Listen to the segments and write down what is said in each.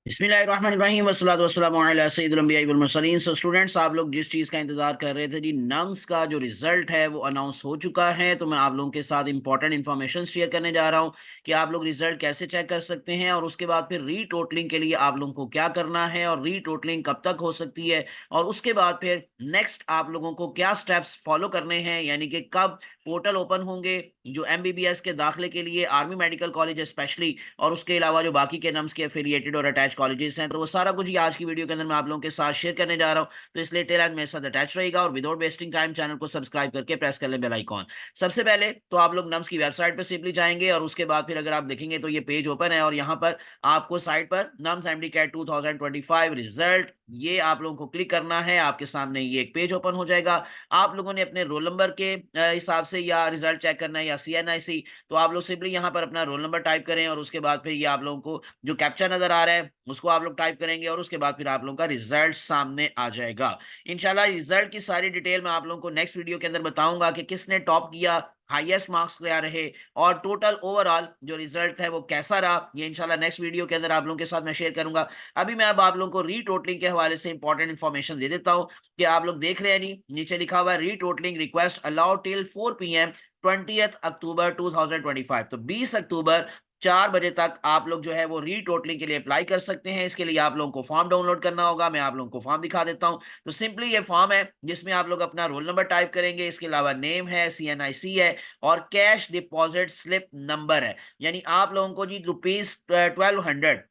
बिस्मिल्लाहिर्रहमानिर्रहीम वस्सलातु वस्सलामु अला सय्यिदिल अंबिया'i वल मुरसलीन। सो स्टूडेंट्स, आप लोग जिस चीज़ का इंतजार कर रहे थे जी, नम्स का जो रिजल्ट है वो अनाउंस हो चुका है। तो मैं आप लोगों के साथ इंपॉर्टेंट इन्फॉर्मेशन शेयर करने जा रहा हूँ कि आप लोग रिजल्ट कैसे चेक कर सकते हैं, और उसके बाद फिर रीटोटलिंग के लिए आप लोगों को क्या करना है, और रीटोटलिंग कब तक हो सकती है, और उसके बाद फिर नेक्स्ट आप लोगों को क्या स्टेप्स फॉलो करने हैं, यानी कि कब पोर्टल ओपन होंगे जो एमबीबीएस के दाखिले के लिए, आर्मी मेडिकल कॉलेज स्पेशली, और उसके अलावा जो बाकी के नम्स के एफिलिएटेड और अटैच कॉलेजेस हैं। तो वो सारा कुछ ही आज की वीडियो के अंदर मैं आप लोगों के साथ शेयर करने जा रहा हूं। तो इसलिए टेल एंड मेरे साथ अटैच रहेगा, और विदाउट वेस्टिंग टाइम चैनल को सब्सक्राइब करके प्रेस कर ले बेल आइकॉन। सबसे पहले तो आप लोग नम्स की वेबसाइट पर सिंपली जाएंगे, और उसके बाद फिर अगर आप देखेंगे तो ये पेज ओपन है, और यहाँ पर आपको साइट पर नम्स एमडी कैट 2025 रिजल्ट, ये आप लोगों को क्लिक करना है। आपके सामने ये एक पेज ओपन हो जाएगा। आप लोगों ने अपने रोल नंबर के हिसाब से या रिजल्ट चेक करना है या सीएनआईसी, तो आप लोग सिंपली यहाँ पर अपना रोल नंबर टाइप करें, और उसके बाद फिर ये आप लोगों को जो कैप्चा नजर आ रहा है उसको आप लोग टाइप करेंगे, और उसके बाद फिर आप लोगों का रिजल्ट सामने आ जाएगा। इंशाल्लाह रिजल्ट की सारी डिटेल मैं आप लोगों को नेक्स्ट वीडियो के अंदर बताऊंगा कि किसने टॉप किया, हाईएस्ट मार्क्स क्या रहे, और टोटल ओवरऑल जो रिजल्ट है वो कैसा रहा। ये इंशाल्लाह नेक्स्ट वीडियो के अंदर आप लोगों के साथ मैं शेयर करूंगा। अभी मैं अब आप लोगों को रीटोटलिंग के हवाले से इंपॉर्टेंट इन्फॉर्मेशन दे देता हूं कि आप लोग देख रहे हैं नहीं, नीचे लिखा हुआ है retotalling request allow till 4 PM 20th अक्टूबर 2025। तो 20 अक्टूबर 4 बजे तक आप लोग जो है वो रीटोटलिंग के लिए अप्लाई कर सकते हैं। इसके लिए आप लोगों को फॉर्म डाउनलोड करना होगा। मैं आप लोगों को फॉर्म दिखा देता हूं। तो सिंपली ये फॉर्म है जिसमें आप लोग अपना रोल नंबर टाइप करेंगे, इसके अलावा नेम है, सीएनआईसी है, और कैश डिपॉजिट स्लिप नंबर है। यानी आप लोगों को जी रुपीज 1200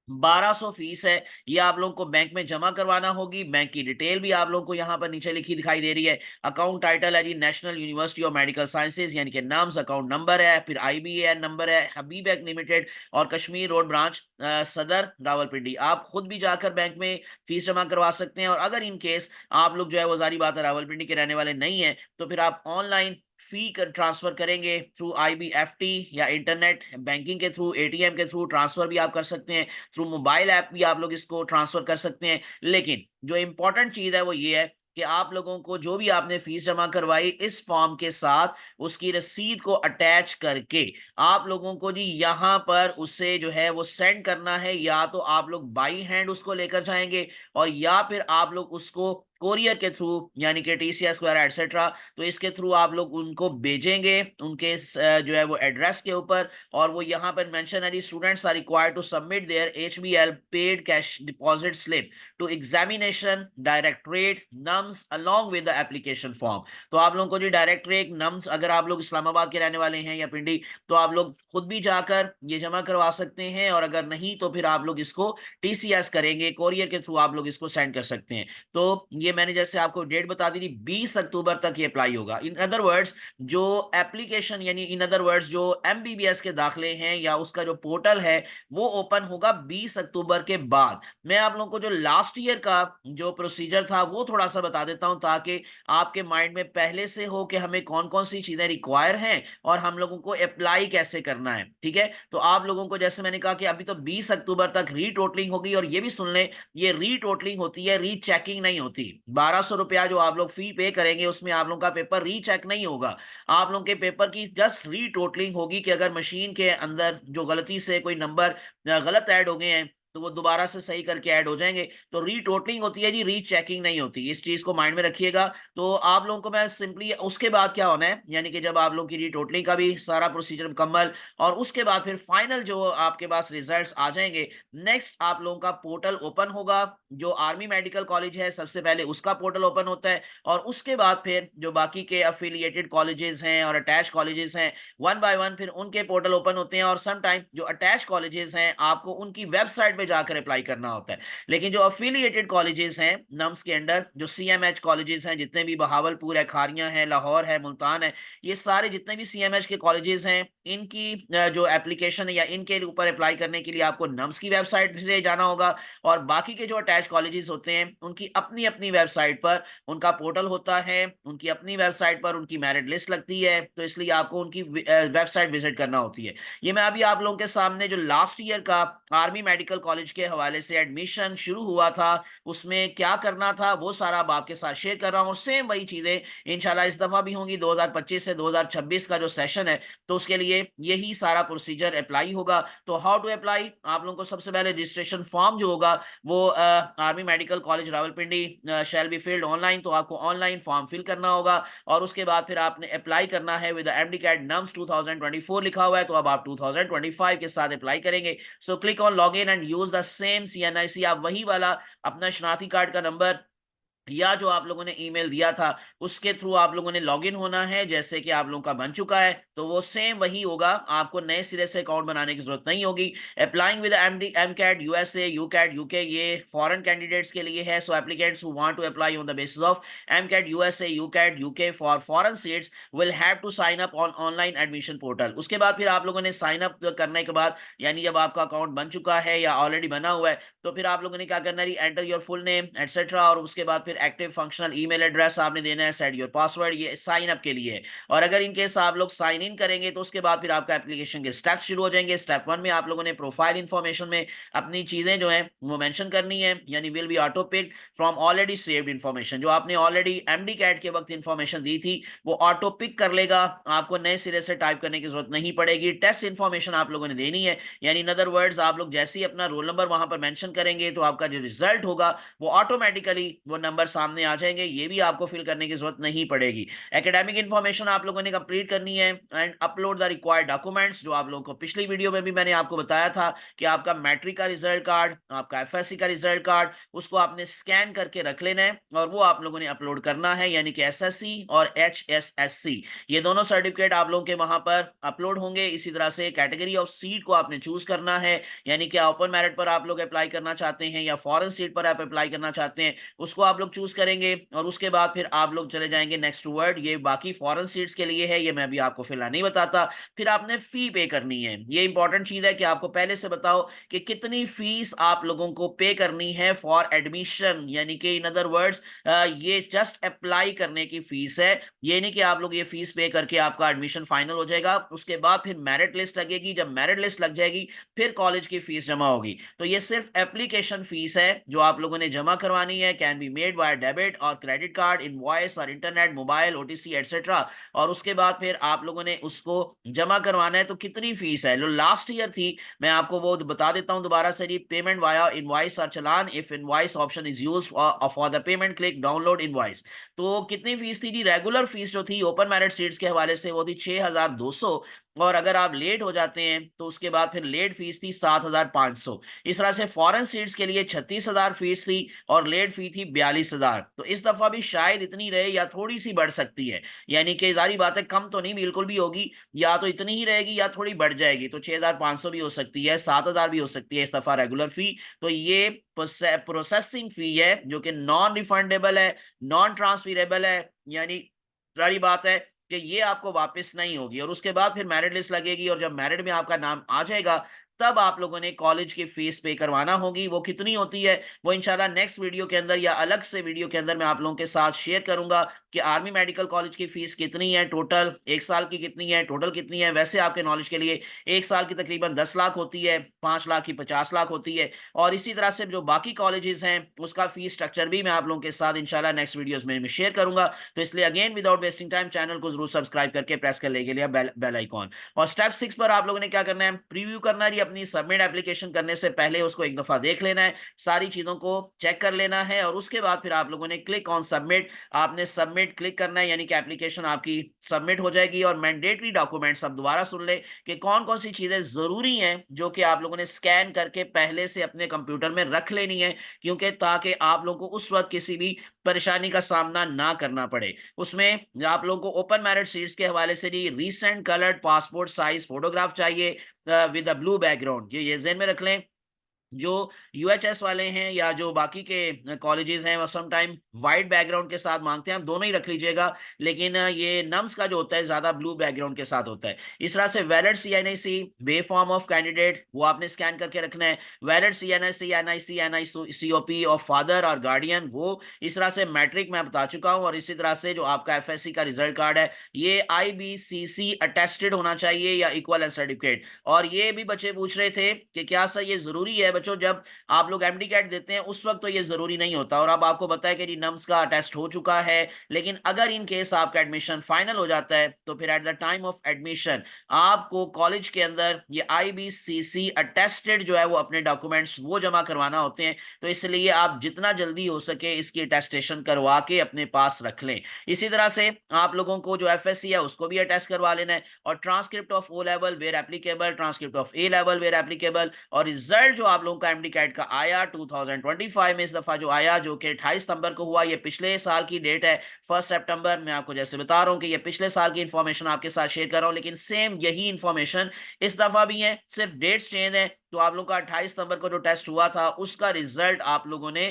1200 फीस है, ये आप लोगों को बैंक में जमा करवाना होगी। बैंक की डिटेल भी आप लोगों को यहाँ पर नीचे लिखी दिखाई दे रही है। अकाउंट टाइटल है जी National University of Medical Sciences, यानी कि नाम्स, अकाउंट नंबर है, फिर आईबीएएन नंबर है, हबीब बैंक लिमिटेड और कश्मीर रोड ब्रांच सदर रावलपिंडी। आप खुद भी जाकर बैंक में फीस जमा करवा सकते हैं, और अगर इन केस आप लोग जो है वो जारी बात है रावलपिंडी के रहने वाले नहीं है, तो फिर आप ऑनलाइन फी ट्रांसफर करेंगे थ्रू आईबीएफटी या इंटरनेट बैंकिंग के थ्रू, एटीएम के थ्रू ट्रांसफर भी आप कर सकते हैं, थ्रू मोबाइल ऐप भी आप लोग इसको ट्रांसफर कर सकते हैं। लेकिन जो इंपॉर्टेंट चीज है वो ये है कि आप लोगों को जो भी आपने फीस जमा करवाई इस फॉर्म के साथ उसकी रसीद को अटैच करके आप लोगों को जी यहाँ पर उससे जो है वो सेंड करना है। या तो आप लोग बाई हैंड उसको लेकर जाएंगे, और या फिर आप लोग उसको कोरियर के थ्रू, यानी कि टीसीएस वगैरह एटसेट्रा, तो इसके थ्रू आप लोग उनको भेजेंगे उनके जो है वो एड्रेस के ऊपर। और वो यहाँ पर मेंशन है, students are required to submit their HBL paid cash deposit slip to examination directorate NUMS along with the application form. तो आप लोगों को जो डायरेक्टरेट नम्स, अगर आप लोग इस्लामाबाद के रहने वाले हैं या पिंडी, तो आप लोग खुद भी जाकर ये जमा करवा सकते हैं, और अगर नहीं तो फिर आप लोग इसको टीसीएस करेंगे, कोरियर के थ्रू आप लोग इसको सेंड कर सकते हैं। तो ये मैंने जैसे आपको डेट बता दी थी, 20 अक्टूबर तक ये अप्लाई होगा। इन अदर वर्ड्स जो एप्लीकेशन, यानी इन अदर वर्ड्स जो एमबीबीएस के दाखिले हैं या उसका जो पोर्टल है वो ओपन होगा 20 अक्टूबर के बाद। मैं आप लोगों को जो लास्ट ईयर का जो प्रोसीजर था वो थोड़ा सा बता देता हूं, ताकि आपके माइंड में पहले से हो कि हमें कौन कौन सी चीजें रिक्वायर हैं और हम लोगों को अप्लाई कैसे करना है। ठीक है, तो आप लोगों को जैसे मैंने कहा कि अभी तो 20 अक्टूबर तक रीटोटलिंग होगी, और ये भी सुन लें, ये रीटोटलिंग होती है, रीचेकिंग नहीं होती। 1200 रुपया जो आप लोग फी पे करेंगे उसमें आप लोगों का पेपर रीचेक नहीं होगा। आप लोगों के पेपर की जस्ट रीटोटलिंग होगी कि अगर मशीन के अंदर जो गलती से कोई नंबर गलत ऐड हो गए हैं तो वो दोबारा से सही करके ऐड हो जाएंगे। तो रीटोटलिंग होती है जी, रीचेकिंग नहीं होती। इस चीज को माइंड में रखिएगा। तो आप लोगों को मैं सिंपली उसके बाद क्या होना है, यानी कि जब आप लोगों की रीटोटलिंग का भी सारा प्रोसीजर मुकम्मल, और उसके बाद फिर फाइनल जो आपके पास रिजल्ट्स आ जाएंगे, नेक्स्ट आप लोगों का पोर्टल ओपन होगा। जो आर्मी मेडिकल कॉलेज है सबसे पहले उसका पोर्टल ओपन होता है, और उसके बाद फिर जो बाकी के अफिलिएटेड कॉलेजेस हैं और अटैच कॉलेजेस हैं, वन बाय वन फिर उनके पोर्टल ओपन होते हैं। और सम टाइम जो अटैच कॉलेजेस हैं आपको उनकी वेबसाइट पे जाकर अप्लाई करना होता है। लेकिन जो अफिलिएटेड कॉलेजेस हैं नम्स के अंडर, जो सीएमएच कॉलेजेस हैं, जितने भी बहावलपुर है, खारियां है, लाहौर है, मुल्तान है, ये सारे जितने भी सीएमएच के कॉलेजेस हैं, इनकी जो एप्लीकेशन है या इनके ऊपर अप्लाई करने के लिए आपको नम्स की वेबसाइट से जाना होगा। और बाकी के जो अटैच कॉलेजेस होते हैं उनकी अपनी अपनी वेबसाइट पर उनका पोर्टल होता है, उनकी अपनी वेबसाइट पर उनकी मेरिट लिस्ट लगती है, तो इसलिए आपको उनकी वेबसाइट विजिट करना होती है। ये मैं अभी आप लोगों के सामने जो लास्ट ईयर का आर्मी मेडिकल कॉलेज के हवाले से एडमिशन शुरू हुआ था, उसमें क्या करना था, वो सारा अब आपके साथ शेयर कर रहा हूँ। और सेम वही चीज़ें इंशाल्लाह इस दफ़ा भी होंगी 2025 से 2026 का जो सेशन है, तो उसके लिए यही सारा प्रोसीजर अप्लाई होगा। तो हाउ टू अप्लाई, आप लोगों को सबसे पहले रजिस्ट्रेशन फॉर्म जो होगा वो army medical college Rawalpindi shall be filled online, तो आपको ऑनलाइन फॉर्म फिल करना होगा और उसके बाद फिर आपने अप्लाई करना है विद एमडी कैट नम्स 2024 लिखा हुआ है, तो अब आप 2025 के साथ अप्लाई करेंगे। So click on log in and use the same CNIC, आप वही वाला अपना शनाख्ती कार्ड का नंबर या जो आप लोगों ने ईमेल दिया था उसके थ्रू आप लोगों ने लॉगिन होना है, जैसे कि आप लोगों का बन चुका है तो वो सेम वही होगा, आपको नए सिरे से अकाउंट बनाने की जरूरत नहीं होगी। Applying with MD MCAT USA UCAT UK, ये फॉरेन कैंडिडेट्स के लिए है। So applicants who want to apply on the basis of MCAT USA UCAT UK for foreign seats will have to sign up on online admission portal. उसके बाद फिर आप लोगों ने साइन अप करने के बाद, यानी जब आपका अकाउंट बन चुका है या ऑलरेडी बना हुआ है, तो फिर आप लोगों ने क्या करना है, enter your full name etcetera, और उसके बाद फिर एक्टिव फंक्शनल ईमेल एड्रेस आपने देना है, सेट योर पासवर्ड, ये साइन अप के लिए है। और अगर इन केस आप लोग साइन इन करेंगे तो उसके बाद फिर आपका एप्लीकेशन के स्टेप्स शुरू हो जाएंगे। स्टेप 1 में आप लोगों ने प्रोफाइल इंफॉर्मेशन में अपनी चीजें जो है वो मेंशन करनी है, यानी will be auto pick from already saved information, जो आपने ऑलरेडी एमडी कैट के वक्त इंफॉर्मेशन दी थी वो ऑटो पिक कर लेगा, आपको नए सिरे से टाइप करने की जरूरत नहीं पड़ेगी। टेस्ट इंफॉर्मेशन आप लोगों ने देनी है, यानी इन अदर वर्ड्स आप लोग जैसे ही अपना रोल नंबर वहां पर मेंशन करेंगे तो आपका जो रिजल्ट होगा वो ऑटोमेटिकली वो नंबर सामने आ जाएंगे, ये भी आपको फिल करने की जरूरत नहीं पड़ेगी। एकेडमिक इंफॉर्मेशन आप लोगों ने कंप्लीट करनी है and upload the required documents, जो आप लोगों को पिछली वीडियो में भी मैंने आपको बताया था कि आपका मैट्रिक का रिजल्ट कार्ड, आपका एफएससी का रिजल्ट कार्ड, उसको आपने स्कैन करके रख लेना है और वो आप लोगों ने अपलोड करना है, यानी कि एसएससी और एचएसएससी ये दोनों सर्टिफिकेट आप लोगों के वहां पर अपलोड होंगे। इसी तरह से कैटेगरी ऑफ सीट को आपने चूज करना है, यानी कि ओपन मेरिट पर आप लोग अप्लाई करना चाहते हैं या फॉरेन सीट पर आप अप्लाई करना चाहते हैं, उसको आप लोग चूज करेंगे। और उसके बाद फिर आप लोग चले जाएंगे नेक्स्ट वर्ड, ये बाकी फॉरेन सीट्स के लिए है, ये मैं अभी आपको फिलहाल नहीं बताता। फिर आपने फी पे करनी है, ये इंपॉर्टेंट चीज है कि आपको पहले से बताओ कि कितनी फीस आप लोगों को पे करनी है फॉर एडमिशन, यानी कि इन अदर वर्ड्स ये जस्ट अप्लाई करने की फीस है, ये नहीं कि आप लोग ये फीस पे करके आपका एडमिशन फाइनल हो जाएगा। उसके बाद फिर मेरिट लिस्ट लगेगी, जब मेरिट लिस्ट लग जाएगी फिर कॉलेज की फीस जमा होगी। तो ये सिर्फ एप्लीकेशन फीस है जो आप लोगों ने जमा करवानी है, can be made by debit और क्रेडिट कार्ड, इनवॉइस और इंटरनेट मोबाइल ओटीसी एटसेट्रा। और उसके बाद फिर आप लोगों ने उसको जमा करवाना है। तो कितनी फीस है, जो लास्ट ईयर थी मैं आपको वो बता देता हूं दोबारा से जी। पेमेंट वाया इनवॉइस और चलान, if invoice option is used for the payment click download invoice. तो कितनी फीस थी जी, रेगुलर फीस जो थी ओपन मेरिट सीट्स के हवाले से वो थी 6200, और अगर आप लेट हो जाते हैं तो उसके बाद फिर लेट फीस थी 7500। इस तरह से फॉरेन सीट्स के लिए 36,000 फीस थी और लेट फी थी 42,000। तो इस दफा भी शायद इतनी रहे या थोड़ी सी बढ़ सकती है, यानी कि जारी बात है कम तो नहीं बिल्कुल भी होगी, या तो इतनी ही रहेगी या थोड़ी बढ़ जाएगी। तो 6500 भी हो सकती है, 7000 भी हो सकती है इस दफा रेगुलर फी। तो ये प्रोसेसिंग फी है जो कि नॉन रिफंडेबल है, नॉन ट्रांसफरेबल है, यानी जारी बात है कि ये आपको वापस नहीं होगी। और उसके बाद फिर मेरिट लिस्ट लगेगी और जब मेरिट में आपका नाम आ जाएगा तब आप लोगों ने कॉलेज की फीस पे करवाना होगी। वो कितनी होती है वो इंशाल्लाह नेक्स्ट वीडियो के अंदर या अलग से वीडियो के अंदर मैं आप लोगों के साथ शेयर करूंगा कि आर्मी मेडिकल कॉलेज की फीस कितनी है टोटल, एक साल की कितनी है टोटल, कितनी है। वैसे आपके नॉलेज के लिए एक साल की तकरीबन 10 लाख होती है, 5 लाख की 50 लाख होती है। और इसी तरह से जो बाकी कॉलेजेस हैं उसका फीस स्ट्रक्चर भी मैं आप लोगों के साथ इंशाल्लाह नेक्स्ट वीडियोस में शेयर करूंगा। तो इसलिए again without wasting time channel को जरूर सब्सक्राइब करके प्रेस कर लेके लिए बेल आइकॉन। और स्टेप 6 पर आप लोगों ने क्या करना है, प्रीव्यू करना है अपनी सबमिट एप्लीकेशन करने से पहले उसको एक दफा देख लेना है, सारी चीजों को चेक कर लेना है। और उसके बाद फिर आप लोगों ने क्लिक ऑन सबमिट, आपने सबमिट क्लिक करना है, यानी कि एप्लीकेशन आपकी सबमिट हो जाएगी। और मैंडेटरी डॉक्यूमेंट्स अब दोबारा सुन ले कि कौन कौन सी चीजें जरूरी हैं जो कि आप लोगों ने स्कैन करके पहले से अपने कंप्यूटर में रख लेनी है, क्योंकि ताकि आप लोगों को उस वक्त किसी भी परेशानी का सामना ना करना पड़े। उसमें आप लोगों को ओपन मेरिट सीट्स के हवाले से जी recent coloured passport size photograph चाहिए विद अ ब्लू बैकग्राउंड, ये ज़हन में रख लें। जो यूएचएस वाले हैं या जो बाकी के कॉलेजेस हैं वो सम टाइम वाइट बैकग्राउंड के साथ मांगते हैं, आप दोनों ही रख लीजिएगा। लेकिन ये नम्स का जो होता है ज्यादा ब्लू बैकग्राउंड के साथ होता है। इस तरह से वैलिड सीएनआईसी वे फॉर्म ऑफ कैंडिडेट वो आपने स्कैन करके रखना है। Valid CNIC NIC NICOP of father और गार्डियन वो। इस तरह से मैट्रिक मैं बता चुका हूं। और इसी तरह से जो आपका एफएससी का रिजल्ट कार्ड है ये आईबीसीसी अटेस्टेड होना चाहिए या इक्वल सर्टिफिकेट। और ये भी बच्चे पूछ रहे थे कि क्या सर ये जरूरी है बच्चों जब आप लोग एमडी कैट देते हैं उस वक्त तो ये जरूरी नहीं होता, और अब आपको पता है कि नम्स का टेस्ट हो चुका है। लेकिन अगर इन केस आपका एडमिशन फाइनल हो जाता है तो फिर at the time of admission आपको कॉलेज के अंदर ये आईबीसीसी अटेस्टेड जो है वो अपने डॉक्यूमेंट्स वो जमा करवाना होते हैं। तो इसलिए आप जितना जल्दी हो सके इसकी अटेस्टेशन करवा के अपने पास रख लें। इसी तरह से आप लोगों को जो एफएससी है उसको भी अटेस्ट करवा लेना है, और transcript of O level where applicable, transcript of A level where applicable, और रिजल्ट जो आप लोगों का एमडी कैट का आया 2025 में इस दफा जो आया, जो कि 28 सितंबर को हुआ, ये पिछले साल की डेट है 1 सितंबर। मैं आपको जैसे बता रहा हूं कि ये पिछले साल की इंफॉर्मेशन आपके साथ शेयर कर रहा हूं, लेकिन सेम यही इंफॉर्मेशन इस दफा भी है, सिर्फ डेट्स चेंज है। तो आप लोगों का 28 सितंबर को जो टेस्ट हुआ था उसका रिजल्ट आप लोगों ने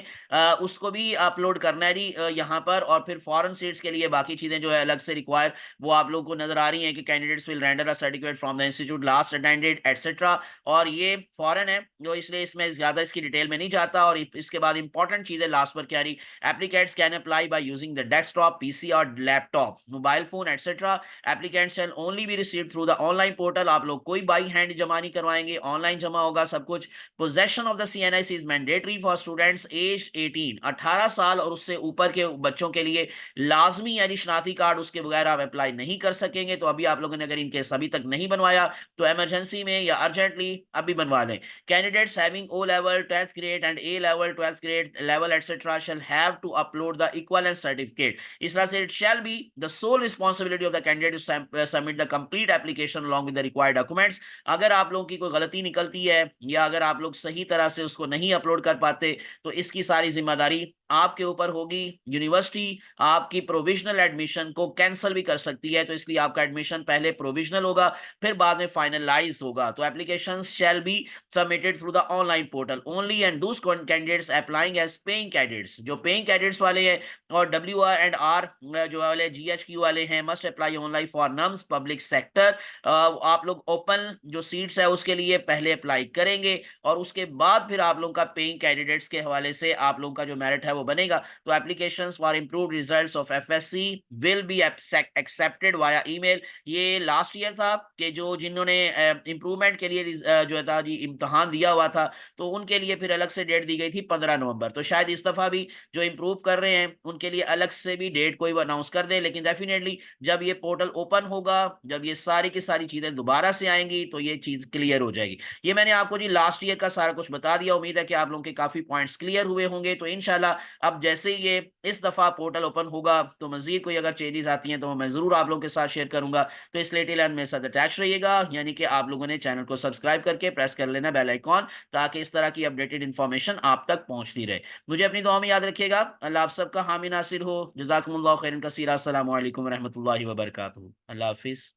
उसको भी अपलोड करना है जी यहाँ पर। और फिर फॉरेन सीट्स के लिए बाकी चीजें जो है अलग से रिक्वायर वो आप लोगों को नजर आ रही हैं कि candidates will render a certificate from the institute last attended etcetera. और ये फॉरेन है जो, इसलिए इसमें ज्यादा इसकी डिटेल में नहीं जाता। और इसके बाद इंपॉर्टेंट चीजें लास्ट पर क्या रही, applicants can apply by using the desktop, PC और laptop, mobile phone etcetera. Applicants shall only be received through the online portal. आप लोग कोई बाई हैंड जमा नहीं करवाएंगे, ऑनलाइन जमा होगा सब कुछ। Possession of the CNIC is mandatory for students as 18, 18 साल और उससे ऊपर के बच्चों के लिए लाजमी, यानी शनाख्ती कार्ड उसके बगैर आप अप्लाई नहीं कर सकेंगे। तो अभी आप लोगों ने अगर इनकेस अभी तक नहीं बनवाया तो इमरजेंसी में या अर्जेंटली अभी बनवा लें। Candidates having O level 12th grade and A level 12th grade level etcetera shall have to upload the equivalence certificate. इस तरह से it shall be the sole responsibility of the candidate to submit the complete application along with the required documents. अगर आप लोगों की कोई गलती निकलती है या अगर आप लोग सही तरह से उसको नहीं अपलोड कर पाते तो इसकी सारी जिम्मेदारी आपके ऊपर होगी। यूनिवर्सिटी आपकी प्रोविजनल एडमिशन को कैंसिल भी कर सकती है, तो इसलिए आपका एडमिशन पहले प्रोविजनल होगा फिर बाद में फाइनलाइज होगा। तो application shall be submitted through the online portal only and those candidates applying as paying candidates, जो पेइंग कैंडिडेट्स वाले हैं और डब्ल्यू आर एंड आर जो वाले जीएचक्यू वाले हैं, must apply online for nums public sector. आप लोग ओपन जो सीट्स है उसके लिए पहले अप्लाई करेंगे और उसके बाद फिर आप लोगों का पेइंग कैंडिडेट्स के हवाले से आप लोगों का जो मेरिट है वो बनेगा। तो applications for improved results of FSc will be accepted via email. ये लास्ट ईयर था कि जो जिन्होंने इंप्रूवमेंट के लिए जो था जी इम्तहान दिया हुआ था तो उनके लिए फिर अलग से डेट दी गई थी 15 नवंबर। तो शायद इस दफा भी जो इंप्रूव कर रहे हैं उनके लिए अलग से भी डेट कोई अनाउंस कर दे, लेकिन डेफिनेटली जब ये पोर्टल ओपन होगा, जब ये सारी की सारी चीजें दोबारा से आएंगी तो ये चीज क्लियर हो जाएगी। ये मैंने आपको जी लास्ट ईयर का सारा कुछ बता दिया। उम्मीद है कि आप लोगों के काफी पॉइंट्स क्लियर हुए होंगे। तो इंशाल्लाह अब जैसे ही ये इस दफा पोर्टल ओपन होगा तो मजीद कोई अगर चेंजेस आती हैं तो मैं जरूर आप लोगों के साथ शेयर करूंगा। तो इस लेटेस्ट लर्न मेरे साथ अटैच रहिएगा, यानी कि आप लोगों ने चैनल को सब्सक्राइब करके प्रेस कर लेना बेल आइकॉन, ताकि इस तरह की अपडेटेड इंफॉर्मेशन आप तक पहुंचती रहे। मुझे अपनी दुआ में याद रखिएगा। अल्लाह आप सबका हामी नासिर हो। जज़ाकुमुल्लाह खैरन कसीरा। अस्सलामु अलैकुम रहमतुल्लाहि व बरकातहू। अल्लाह हाफिज।